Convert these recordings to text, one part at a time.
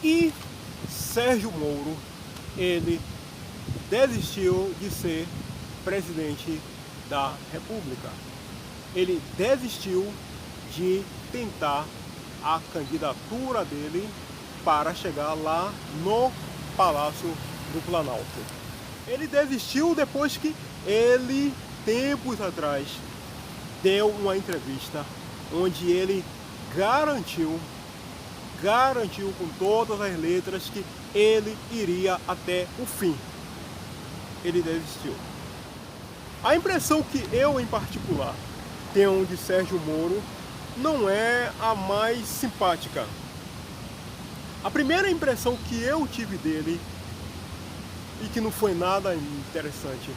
E Sérgio Moro, ele desistiu de ser presidente da República. Ele desistiu de tentar a candidatura dele para chegar lá no Palácio do Planalto. Ele desistiu depois que ele, tempos atrás, deu uma entrevista onde ele garantiu com todas as letras que ele iria até o fim. Ele desistiu. A impressão que eu, em particular, tenho de Sérgio Moro não é a mais simpática. A primeira impressão que eu tive dele, e que não foi nada interessante,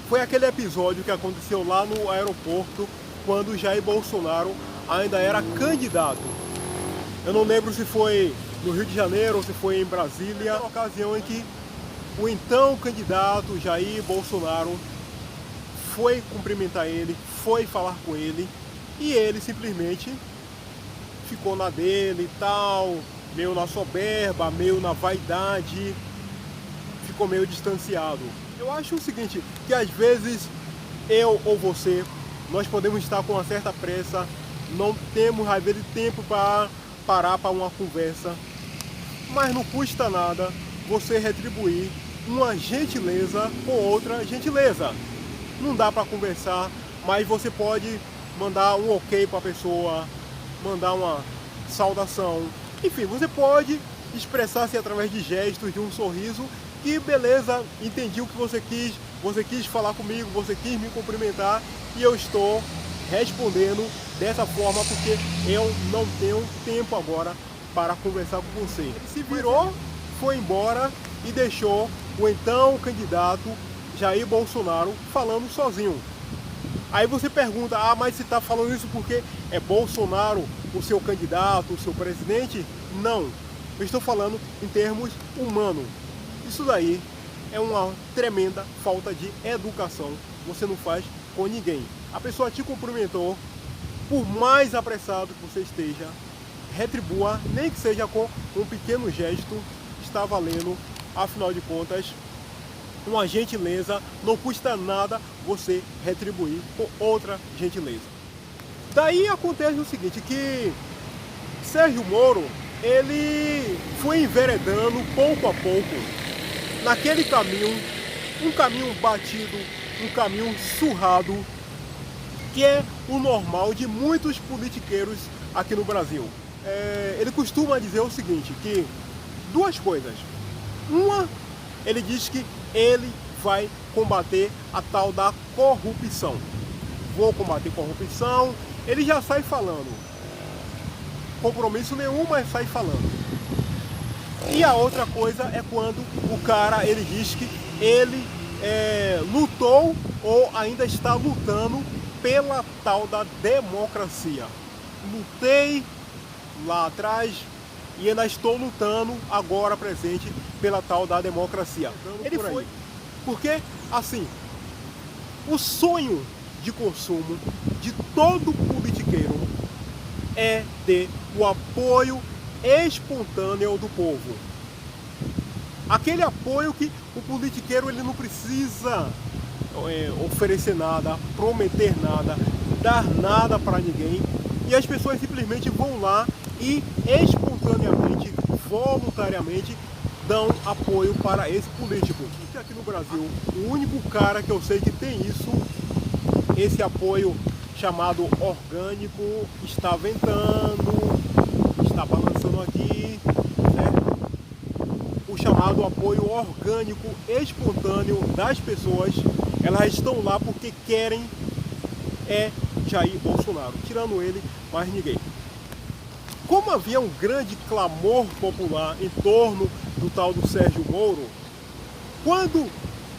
foi aquele episódio que aconteceu lá no aeroporto, quando Jair Bolsonaro ainda era candidato. Eu não lembro se foi no Rio de Janeiro ou se foi em Brasília, na ocasião em que o então candidato Jair Bolsonaro foi cumprimentar ele, foi falar com ele, e ele simplesmente ficou na dele e tal, meio na soberba, meio na vaidade, ficou meio distanciado. Eu acho o seguinte, que às vezes eu ou você, nós podemos estar com uma certa pressa, não temos às vezes tempo para parar para uma conversa, mas não custa nada você retribuir uma gentileza com outra gentileza. Não dá para conversar, mas você pode mandar um ok para a pessoa, mandar uma saudação. Enfim, você pode expressar-se através de gestos, de um sorriso, e beleza, entendi o que você quis falar comigo, você quis me cumprimentar, e eu estou respondendo dessa forma porque eu não tenho tempo agora para conversar com você. Ele se virou, foi embora e deixou o então candidato Jair Bolsonaro falando sozinho. Aí você pergunta, mas você está falando isso porque é Bolsonaro o seu candidato, o seu presidente? Não, eu estou falando em termos humanos. Isso daí é uma tremenda falta de educação, você não faz com ninguém. A pessoa te cumprimentou, por mais apressado que você esteja, retribua, nem que seja com um pequeno gesto, está valendo, afinal de contas, uma gentileza, não custa nada você retribuir com outra gentileza. Daí acontece o seguinte, que Sérgio Moro, ele foi enveredando pouco a pouco naquele caminho, um caminho batido, um caminho surrado, que é o normal de muitos politiqueiros aqui no Brasil. Ele costuma dizer o seguinte, que duas coisas. Uma, ele diz que ele vai combater a tal da corrupção. Vou combater corrupção, ele já sai falando. Compromisso nenhum, mas sai falando. E a outra coisa é quando o cara, ele diz que ele lutou ou ainda está lutando pela tal da democracia. Lutei lá atrás e ainda estou lutando agora presente pela tal da democracia. Ele foi porque, assim, o sonho de consumo de todo politiqueiro é ter o apoio espontâneo do povo. Aquele apoio que o politiqueiro ele não precisa oferecer nada, prometer nada, dar nada para ninguém, e as pessoas simplesmente vão lá e espontaneamente, voluntariamente dão apoio para esse político. E aqui no Brasil, o único cara que eu sei que tem isso, esse apoio chamado orgânico, está ventando, está balançando aqui, certo? O chamado apoio orgânico, espontâneo das pessoas, elas estão lá porque querem Jair Bolsonaro, tirando ele, mais ninguém. Como havia um grande clamor popular em torno do tal do Sérgio Moro, quando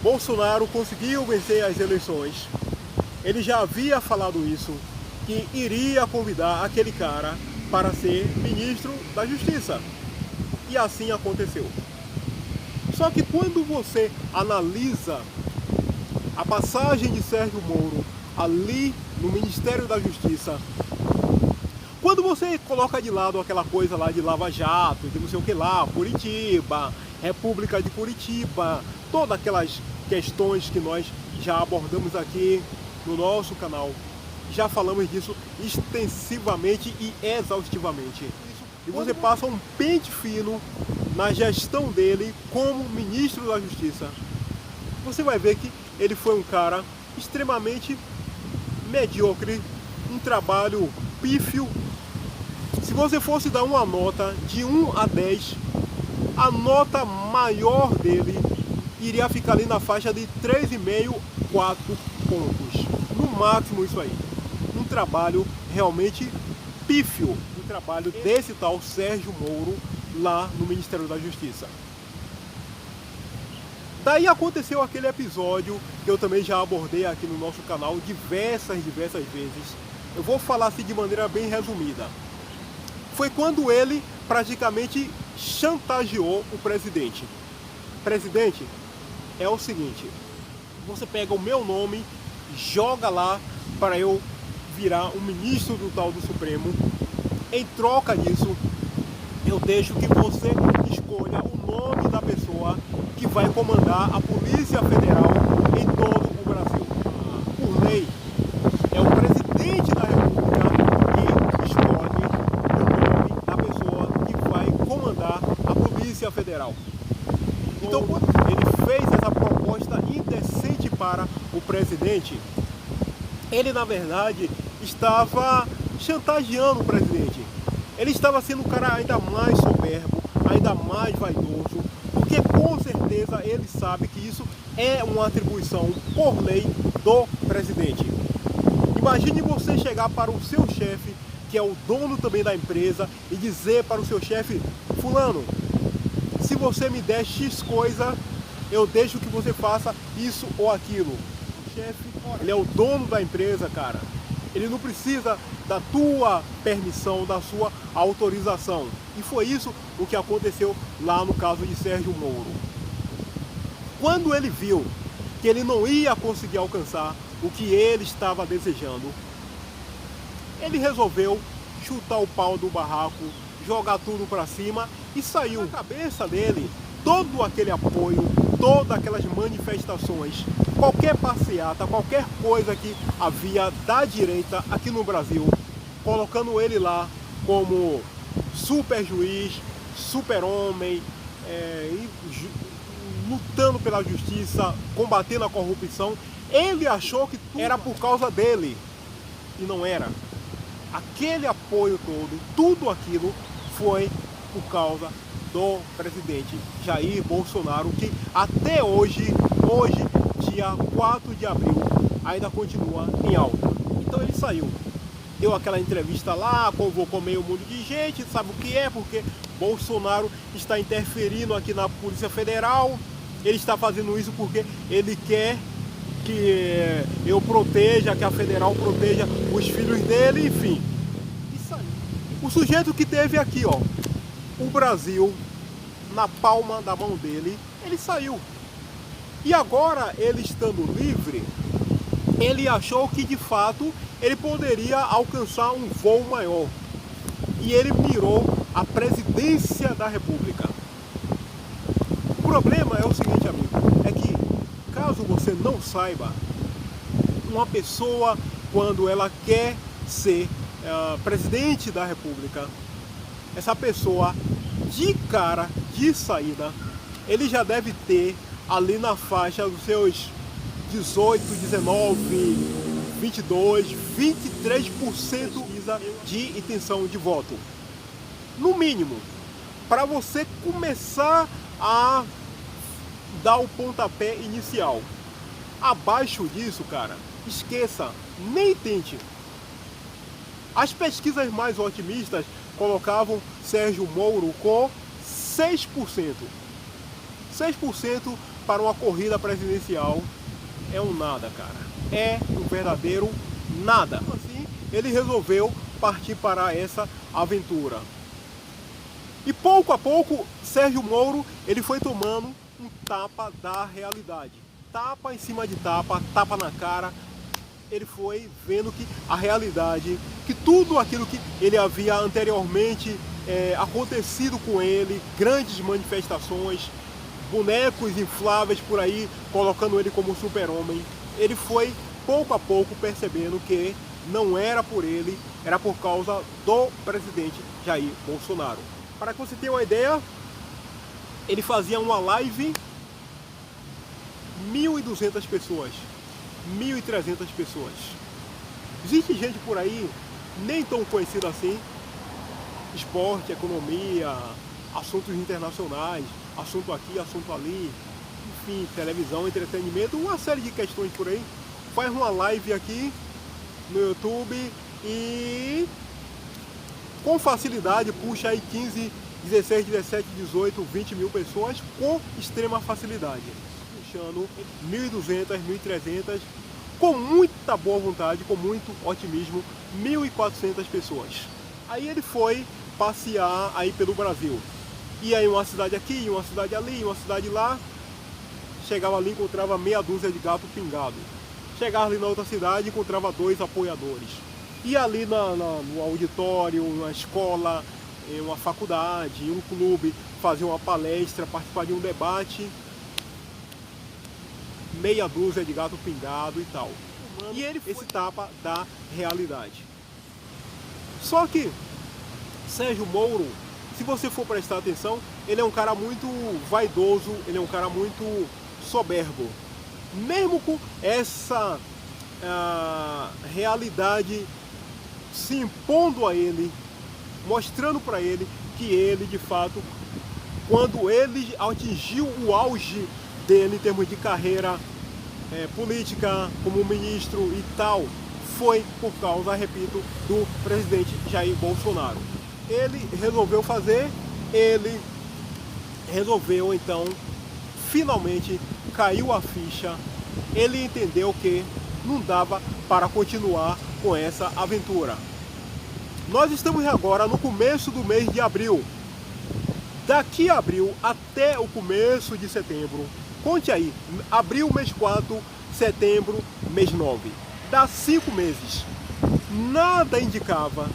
Bolsonaro conseguiu vencer as eleições, ele já havia falado isso, que iria convidar aquele cara para ser ministro da Justiça. E assim aconteceu. Só que quando você analisa a passagem de Sérgio Moro ali no Ministério da Justiça, quando você coloca de lado aquela coisa lá de Lava Jato, de não sei o que lá, Curitiba, República de Curitiba, todas aquelas questões que nós já abordamos aqui no nosso canal, já falamos disso extensivamente e exaustivamente. E você passa um pente fino na gestão dele como ministro da Justiça. Você vai ver que ele foi um cara extremamente medíocre, um trabalho pífio. Se você fosse dar uma nota de 1 a 10, a nota maior dele iria ficar ali na faixa de 3,5, 4 pontos. No máximo isso aí. Um trabalho realmente pífio, o trabalho desse tal Sérgio Moro lá no Ministério da Justiça. Daí aconteceu aquele episódio que eu também já abordei aqui no nosso canal diversas vezes. Eu vou falar assim de maneira bem resumida. Foi quando ele praticamente chantageou o presidente. Presidente, é o seguinte, você pega o meu nome, joga lá para eu virar um ministro do tal do Supremo. Em troca disso, eu deixo que você escolha o nome da pessoa que vai comandar a Polícia Federal em todo o Brasil. Por lei, é o presidente da República que escolhe o nome da pessoa que vai comandar a Polícia Federal. Então, quando ele fez essa proposta indecente para o presidente, ele, na verdade, estava chantageando o presidente. Ele estava sendo um cara ainda mais soberbo, ainda mais vaidoso, porque com certeza ele sabe que isso é uma atribuição por lei do presidente. Imagine você chegar para o seu chefe, que é o dono também da empresa, e dizer para o seu chefe: fulano, se você me der X coisa, eu deixo que você faça isso ou aquilo. O chefe, ele é o dono da empresa, cara. Ele não precisa da tua permissão, da sua autorização. E foi isso o que aconteceu lá no caso de Sérgio Moro. Quando ele viu que ele não ia conseguir alcançar o que ele estava desejando, ele resolveu chutar o pau do barraco, jogar tudo para cima e saiu. Na cabeça dele, todo aquele apoio, todas aquelas manifestações, qualquer passeata, qualquer coisa que havia da direita aqui no Brasil, colocando ele lá como super juiz, super homem, lutando pela justiça, combatendo a corrupção, ele achou que tudo era por causa dele. E não era. Aquele apoio todo, tudo aquilo foi por causa do presidente Jair Bolsonaro, que até hoje, dia 4 de abril, ainda continua em alta. Então ele saiu, deu aquela entrevista lá, convocou meio mundo de gente, sabe o que é? Porque Bolsonaro está interferindo aqui na Polícia Federal, ele está fazendo isso porque ele quer que eu proteja, que a Federal proteja os filhos dele, enfim. Isso aí. O sujeito que teve aqui, ó, o Brasil na palma da mão dele, ele saiu. E agora, ele estando livre, ele achou que de fato ele poderia alcançar um voo maior. E ele mirou a presidência da República. O problema é o seguinte, amigo, é que caso você não saiba, uma pessoa, quando ela quer ser presidente da República, essa pessoa, de cara, de saída, ele já deve ter ali na faixa dos seus 18, 19, 22, 23% de intenção de voto. No mínimo, para você começar a dar o pontapé inicial. Abaixo disso, cara, esqueça, nem tente. As pesquisas mais otimistas colocavam Sérgio Moro com 6%. 6% para uma corrida presidencial é um nada, cara. É um verdadeiro nada. Assim, ele resolveu partir para essa aventura. E pouco a pouco, Sérgio Moro, ele foi tomando um tapa da realidade. Tapa em cima de tapa, tapa na cara. ele foi vendo que a realidade, que tudo aquilo que ele havia anteriormente acontecido com ele, grandes manifestações, bonecos infláveis por aí, colocando ele como super-homem, ele foi pouco a pouco percebendo que não era por ele, era por causa do presidente Jair Bolsonaro. Para que você tenha uma ideia, ele fazia uma live, 1.200 pessoas, 1.300 pessoas. Existe gente por aí, nem tão conhecida assim, esporte, economia, assuntos internacionais, assunto aqui, assunto ali, enfim, televisão, entretenimento, uma série de questões por aí. Faz uma live aqui no YouTube e com facilidade puxa aí 15, 16, 17, 18, 20 mil pessoas com extrema facilidade. Puxando 1.200, 1.300, com muita boa vontade, com muito otimismo, 1.400 pessoas. Aí ele foi passear aí pelo Brasil. Ia em uma cidade aqui, em uma cidade ali, em uma cidade lá. Chegava ali, encontrava meia dúzia de gato pingado. Chegava ali na outra cidade, encontrava 2 apoiadores. Ia ali no auditório, na escola, em uma faculdade, em um clube, fazer uma palestra, participar de um debate. Meia dúzia de gato pingado e tal. E ele foi esse tapa da realidade. Só que Sérgio Moro, se você for prestar atenção, ele é um cara muito vaidoso, ele é um cara muito soberbo. Mesmo com essa realidade se impondo a ele, mostrando para ele que ele, de fato, quando ele atingiu o auge dele em termos de carreira política, como ministro e tal, foi por causa, repito, do presidente Jair Bolsonaro. Ele resolveu então, finalmente caiu a ficha, ele entendeu que não dava para continuar com essa aventura. Nós estamos agora no começo do mês de abril. Daqui a abril até o começo de setembro, conte aí, abril, mês 4, setembro, mês 9. Dá 5 meses. Nada indicava,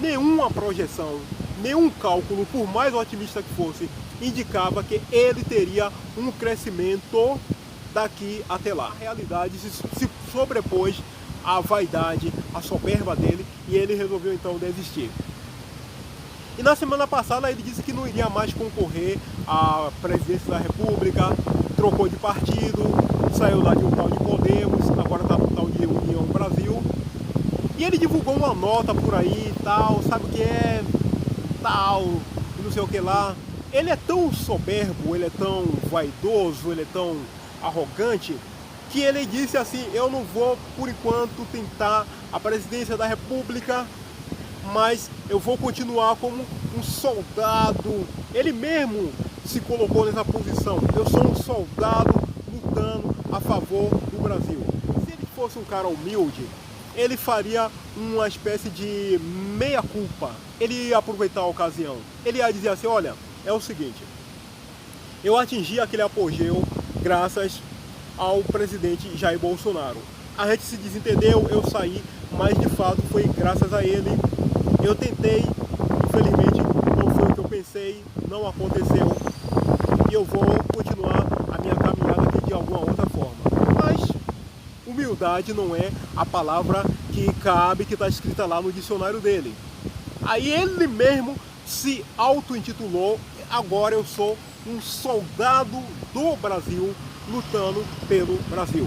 nenhuma projeção, nenhum cálculo, por mais otimista que fosse, indicava que ele teria um crescimento daqui até lá. A realidade se sobrepôs à vaidade, à soberba dele, e ele resolveu então desistir. E na semana passada ele disse que não iria mais concorrer à presidência da República, trocou de partido, saiu lá de um tal de Podemos, agora está no tal de União Brasil. E ele divulgou uma nota por aí e tal, sabe o que é? Tal, e não sei o que lá. Ele é tão soberbo, ele é tão vaidoso, ele é tão arrogante, que ele disse assim: eu não vou por enquanto tentar a presidência da República, mas eu vou continuar como um soldado. Ele mesmo se colocou nessa posição: eu sou um soldado lutando a favor do Brasil. Se ele fosse um cara humilde, ele faria uma espécie de meia-culpa. Ele ia aproveitar a ocasião. Ele ia dizer assim: olha, é o seguinte, eu atingi aquele apogeu graças ao presidente Jair Bolsonaro. A gente se desentendeu, eu saí, mas de fato foi graças a ele. Eu tentei, infelizmente não foi o que eu pensei, não aconteceu. E eu vou continuar a minha caminhada aqui de alguma outra forma. Mas humildade não é a palavra que cabe, que está escrita lá no dicionário dele. Aí ele mesmo se auto-intitulou: agora eu sou um soldado do Brasil, lutando pelo Brasil.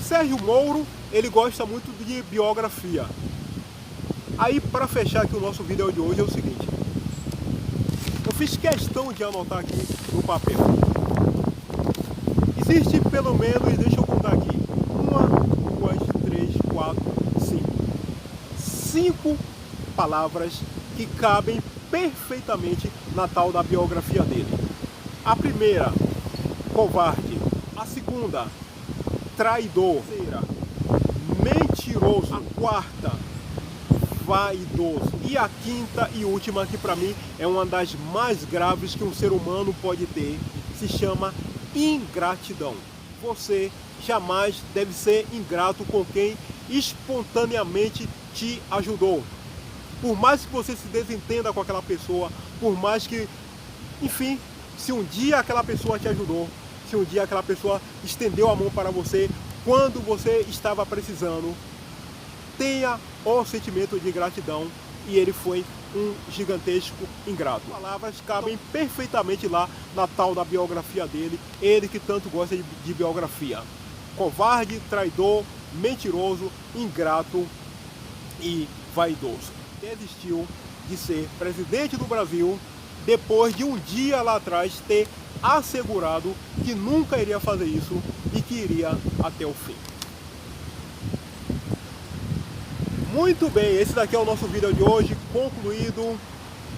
Sérgio Moro, ele gosta muito de biografia. Aí, para fechar aqui o nosso vídeo de hoje, é o seguinte: eu fiz questão de anotar aqui no papel. Existe pelo menos, deixa eu contar aqui, 1, 2, 3, 4, 5 palavras que cabem perfeitamente na tal da biografia dele. A primeira, covarde. A segunda, traidor. A terceira, mentiroso. A quarta, vaidoso. E a quinta e última, que para mim é uma das mais graves que um ser humano pode ter, se chama ingratidão. você jamais deve ser ingrato com quem espontaneamente te ajudou. Por mais que você se desentenda com aquela pessoa, por mais que, enfim, se um dia aquela pessoa te ajudou, se um dia aquela pessoa estendeu a mão para você quando você estava precisando, tenha o sentimento de gratidão, e ele foi um gigantesco ingrato. As palavras cabem perfeitamente lá na tal da biografia dele, ele que tanto gosta de biografia. Covarde, traidor, mentiroso, ingrato e vaidoso. Desistiu de ser presidente do Brasil depois de um dia lá atrás ter assegurado que nunca iria fazer isso e que iria até o fim. Muito bem, esse daqui é o nosso vídeo de hoje, concluído.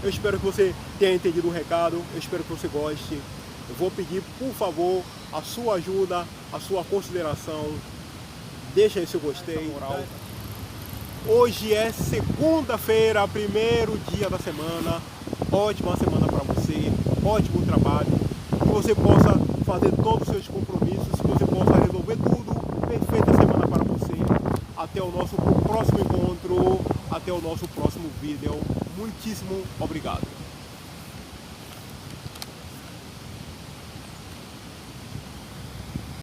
Eu espero que você tenha entendido o recado, eu espero que você goste. Eu vou pedir, por favor, a sua ajuda, a sua consideração. Deixa aí seu gostei. Hoje é segunda-feira, primeiro dia da semana. Ótima semana para você, ótimo trabalho. Que você possa fazer todos os seus compromissos, que você possa resolver tudo. Perfeita semana para você. Até o nosso próximo encontro, até o nosso próximo vídeo. Muitíssimo obrigado.